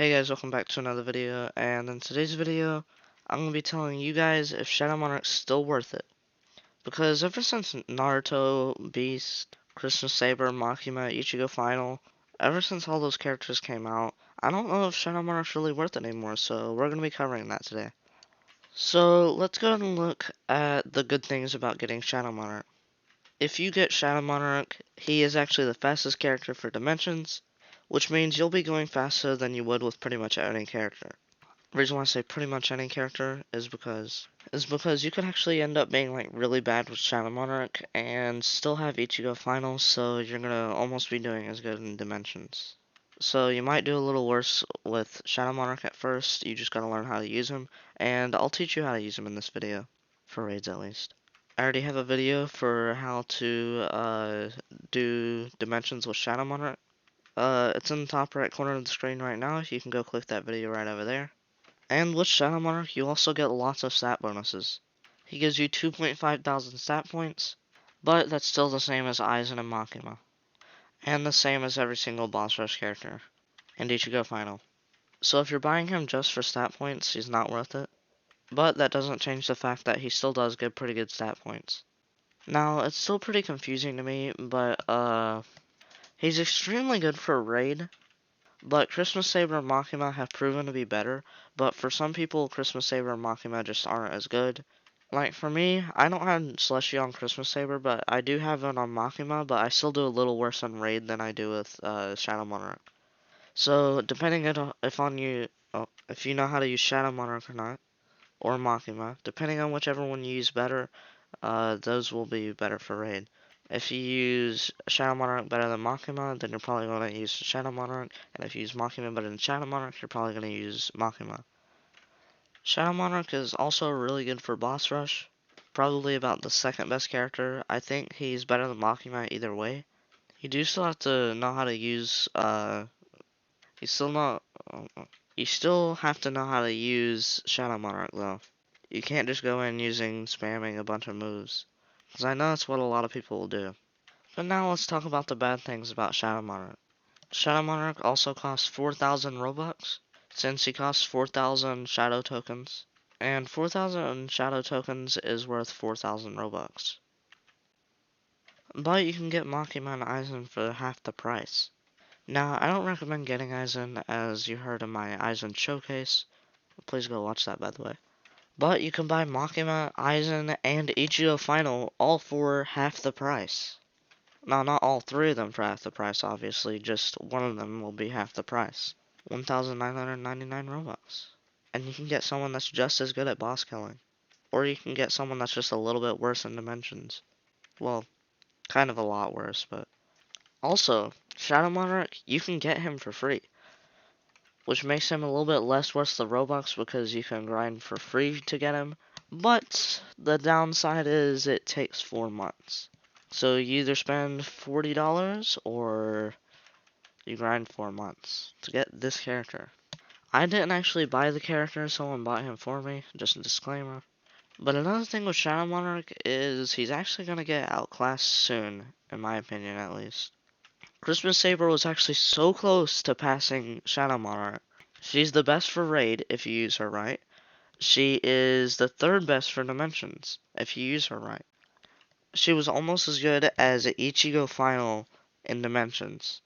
Hey guys, welcome back to another video, and in today's video, I'm going to be telling you guys if Shadow Monarch's still worth it. Because ever since Naruto, Beast, Christmas Saber, Makima, Ichigo Final, ever since all those characters came out, I don't know if Shadow Monarch's really worth it anymore, so we're going to be covering that today. So let's go ahead and look at the good things about getting Shadow Monarch. If you get Shadow Monarch, he is actually the fastest character for Dimensions, which means you'll be going faster than you would with pretty much any character. The reason why I say pretty much any character is because you could actually end up being like really bad with Shadow Monarch and still have Ichigo Final, so you're gonna almost be doing as good in Dimensions. So you might do a little worse with Shadow Monarch at first, you just gotta learn how to use him, and I'll teach you how to use him in this video, for raids at least. I already have a video for how to do Dimensions with Shadow Monarch. It's in the top right corner of the screen right now, you can go click that video right over there. And with Shadow Monarch, you also get lots of stat bonuses. He gives you 2,500 stat points, but that's still the same as Aizen and Makima. And the same as every single boss rush character. And Ichigo Final. So if you're buying him just for stat points, he's not worth it. But that doesn't change the fact that he still does get pretty good stat points. Now, it's still pretty confusing to me, but he's extremely good for a raid. But Christmas Saber and Makima have proven to be better, but for some people, Christmas Saber and Makima just aren't as good. Like, for me, I don't have Celestia on Christmas Saber, but I do have it on Makima, but I still do a little worse on Raid than I do with Shadow Monarch. So, depending on if you know how to use Shadow Monarch or not, or Makima, depending on whichever one you use better, those will be better for Raid. If you use Shadow Monarch better than Makima, then you're probably going to use Shadow Monarch, and if you use Makima better than Shadow Monarch, you're probably going to use Makima. Shadow Monarch is also really good for boss rush, probably about the second best character. I think he's better than Makima either way. You do still have to know how to use, you still not, you still have to know how to use Shadow Monarch though. You can't just go in using spamming a bunch of moves, because I know that's what a lot of people will do. But now let's talk about the bad things about Shadow Monarch. Shadow Monarch also costs 4,000 Robux, since he costs 4,000 Shadow tokens. And 4,000 Shadow tokens is worth 4,000 Robux. But you can get Makima and Aizen for half the price. Now, I don't recommend getting Aizen, as you heard in my Aizen showcase. Please go watch that, by the way. But you can buy Makima, Aizen, and Ichigo Final all for half the price. Now, not all three of them for half the price, obviously, just one of them will be half the price. 1,999 Robux. And you can get someone that's just as good at boss killing. Or you can get someone that's just a little bit worse in Dimensions. Well, kind of a lot worse, but... Also, Shadow Monarch, you can get him for free. Which makes him a little bit less worth the Robux because you can grind for free to get him. But the downside is it takes 4 months. So you either spend $40 or you grind 4 months to get this character. I didn't actually buy the character, someone bought him for me, just a disclaimer. But another thing with Shadow Monarch is he's actually going to get outclassed soon, in my opinion at least. Christmas Saber was actually so close to passing Shadow Monarch. She's the best for Raid if you use her right. She is the third best for Dimensions if you use her right. She was almost as good as Ichigo Final in Dimensions.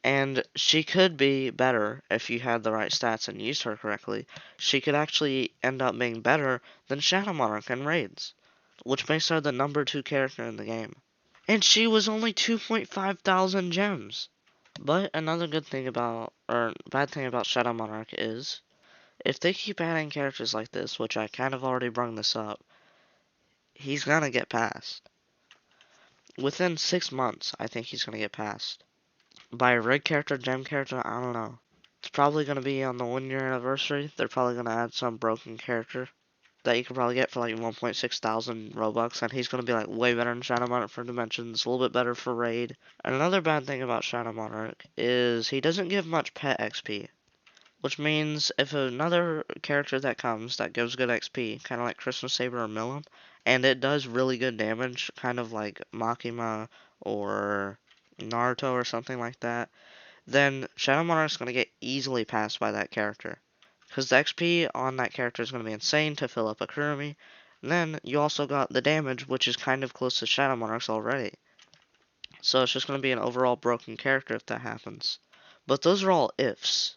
And she could be better if you had the right stats and used her correctly. She could actually end up being better than Shadow Monarch in raids, which makes her the #2 character in the game. And she was only 2,500 gems. But another good thing about, or bad thing about Shadow Monarch is, if they keep adding characters like this, which I kind of already brung this up, he's gonna get passed. Within 6 months, I think he's gonna get passed. By a red character, gem character, I don't know. It's probably going to be on the 1 year anniversary. They're probably going to add some broken character that you could probably get for like 1.6 thousand Robux. And he's going to be like way better than Shadow Monarch for Dimensions, a little bit better for Raid. And another bad thing about Shadow Monarch is he doesn't give much pet XP. Which means if another character that comes that gives good XP, kind of like Christmas Saber or Milim, and it does really good damage, kind of like Makima or Naruto or something like that, then Shadow Monarch's going to get easily passed by that character. Because the XP on that character is going to be insane to fill up a Kurumi. And then you also got the damage, which is kind of close to Shadow Monarch's already. So it's just going to be an overall broken character if that happens. But those are all ifs.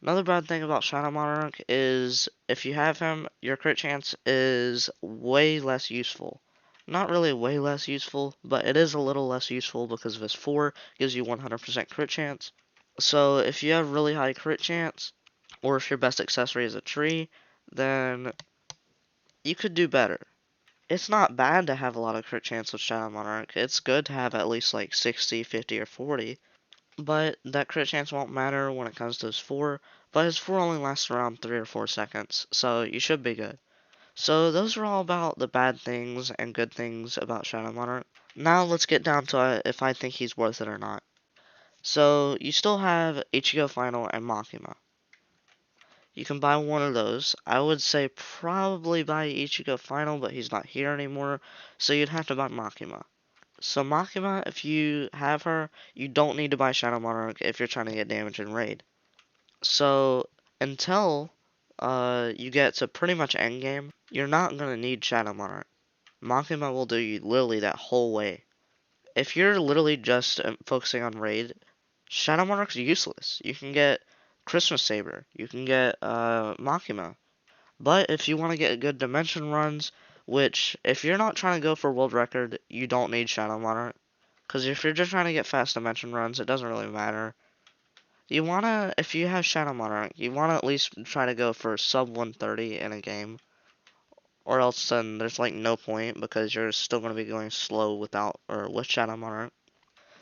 Another bad thing about Shadow Monarch is if you have him, your crit chance is way less useful. Not really way less useful, but it is a little less useful because of his 4 gives you 100% crit chance. So if you have really high crit chance, or if your best accessory is a tree, then you could do better. It's not bad to have a lot of crit chance with Shadow Monarch. It's good to have at least like 60, 50, or 40. But that crit chance won't matter when it comes to his 4. But his 4 only lasts around 3 or 4 seconds, so you should be good. So those are all about the bad things and good things about Shadow Monarch. Now let's get down to if I think he's worth it or not. So you still have Ichigo Final and Makima. You can buy one of those. I would say probably buy Ichigo Final, but he's not here anymore, so you'd have to buy Makima. So Makima, if you have her, you don't need to buy Shadow Monarch if you're trying to get damage in raid. So until you get to pretty much endgame, you're not gonna need Shadow Monarch. Makima will do you literally that whole way. If you're literally just focusing on raid, Shadow Monarch's useless. You can get Christmas Saber, you can get Makima. But if you want to get good dimension runs, which if you're not trying to go for world record, you don't need Shadow Monarch. Because if you're just trying to get fast dimension runs, it doesn't really matter. You wanna, if you have Shadow Monarch, you wanna at least try to go for sub 130 in a game. Or else then there's like no point because you're still gonna be going slow without, or with Shadow Monarch.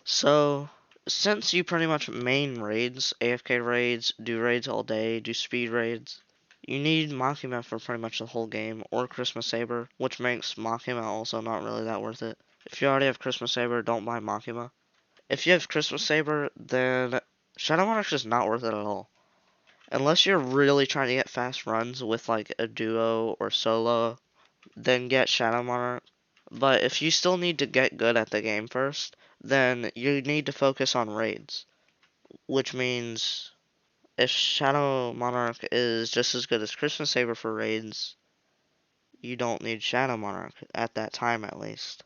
So, since you pretty much main raids, AFK raids, do raids all day, do speed raids, you need Makima for pretty much the whole game, or Christmas Saber, which makes Makima also not really that worth it. If you already have Christmas Saber, don't buy Makima. If you have Christmas Saber, then Shadow Monarch is not worth it at all. Unless you're really trying to get fast runs with like a duo or solo, then get Shadow Monarch. But if you still need to get good at the game first, then you need to focus on raids. Which means if Shadow Monarch is just as good as Christmas Saber for raids, you don't need Shadow Monarch at that time at least.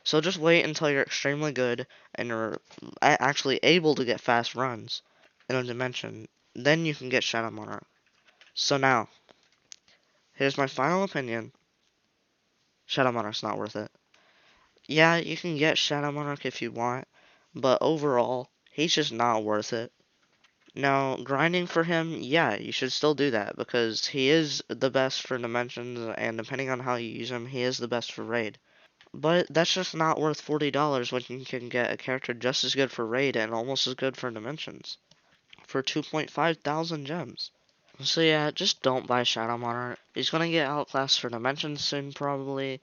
So just wait until you're extremely good and you're actually able to get fast runs in a dimension. Then you can get Shadow Monarch. So now, here's my final opinion. Shadow Monarch's not worth it. Yeah, you can get Shadow Monarch if you want, but overall, he's just not worth it. Now, grinding for him, yeah, you should still do that because he is the best for dimensions, and depending on how you use him, he is the best for raid. But that's just not worth $40 when you can get a character just as good for raid and almost as good for dimensions for 2.5 thousand gems. So yeah, just don't buy Shadow Monarch. He's gonna get outclassed for dimensions soon probably.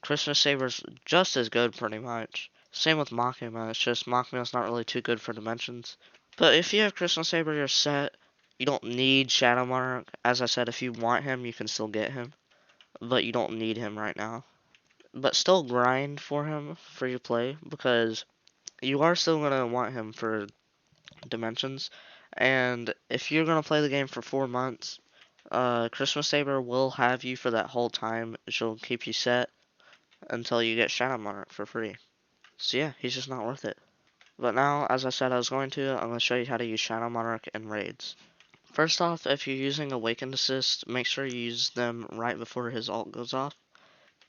Christmas Saber's just as good pretty much. Same with Makima, it's just Makima's not really too good for dimensions. But if you have Christmas Saber, you're set. You don't need Shadow Monarch. As I said, if you want him, you can still get him. But you don't need him right now. But still grind for him for your play because you are still going to want him for dimensions. And if you're going to play the game for 4 months, Christmas Saber will have you for that whole time. She'll keep you set until you get Shadow Monarch for free. So yeah, he's just not worth it. But now, as I said I was going to, I'm going to show you how to use Shadow Monarch in raids. First off, if you're using Awakened Assist, make sure you use them right before his ult goes off.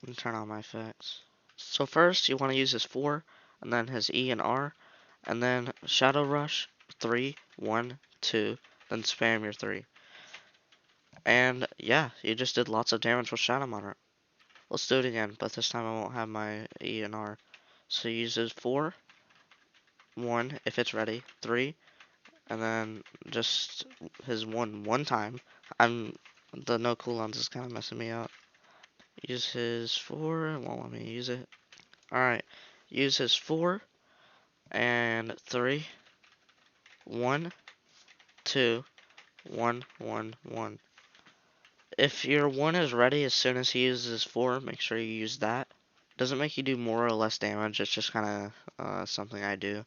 Let me turn on my effects. So first, you want to use his 4, and then his E and R, and then Shadow Rush, 3, 1, 2, then spam your 3. And yeah, you just did lots of damage with Shadow Monarch. Let's do it again, but this time I won't have my E and R. So use his 4, 1 if it's ready, 3, and then just his 1 one time. The no cooldowns is kind of messing me up. Use his 4, it won't let me use it. Alright, use his 4 and 3, 1, 2, 1, 1, 1. If your 1 is ready as soon as he uses his 4, make sure you use that. Doesn't make you do more or less damage, it's just kind of something I do.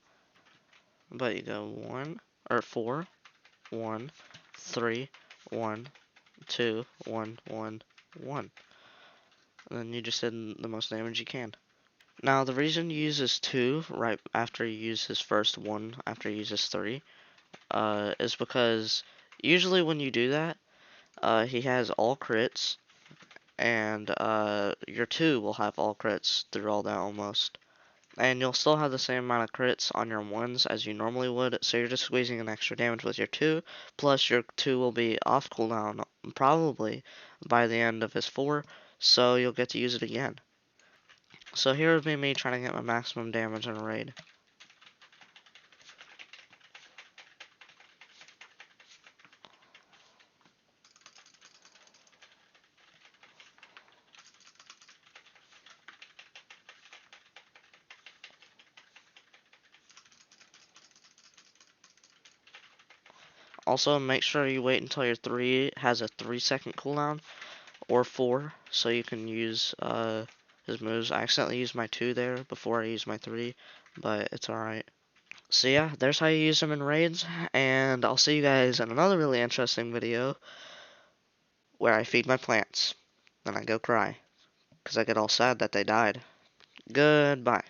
but you go 1, or 4, 1, 3, 1, 2, 1, 1, 1. And then you just hit the most damage you can. Now, the reason you use his 2 right after you use his first 1 after you use his 3 is because usually when you do that, he has all crits, and your 2 will have all crits through all that almost. And you'll still have the same amount of crits on your 1s as you normally would, so you're just squeezing an extra damage with your 2, plus your 2 will be off cooldown probably by the end of his 4, so you'll get to use it again. So here would be me trying to get my maximum damage in a raid. Also, make sure you wait until your 3 has a 3-second cooldown, or 4, so you can use his moves. I accidentally used my 2 there before I used my 3, but it's alright. So yeah, there's how you use them in raids, and I'll see you guys in another really interesting video where I feed my plants. Then I go cry, because I get all sad that they died. Goodbye.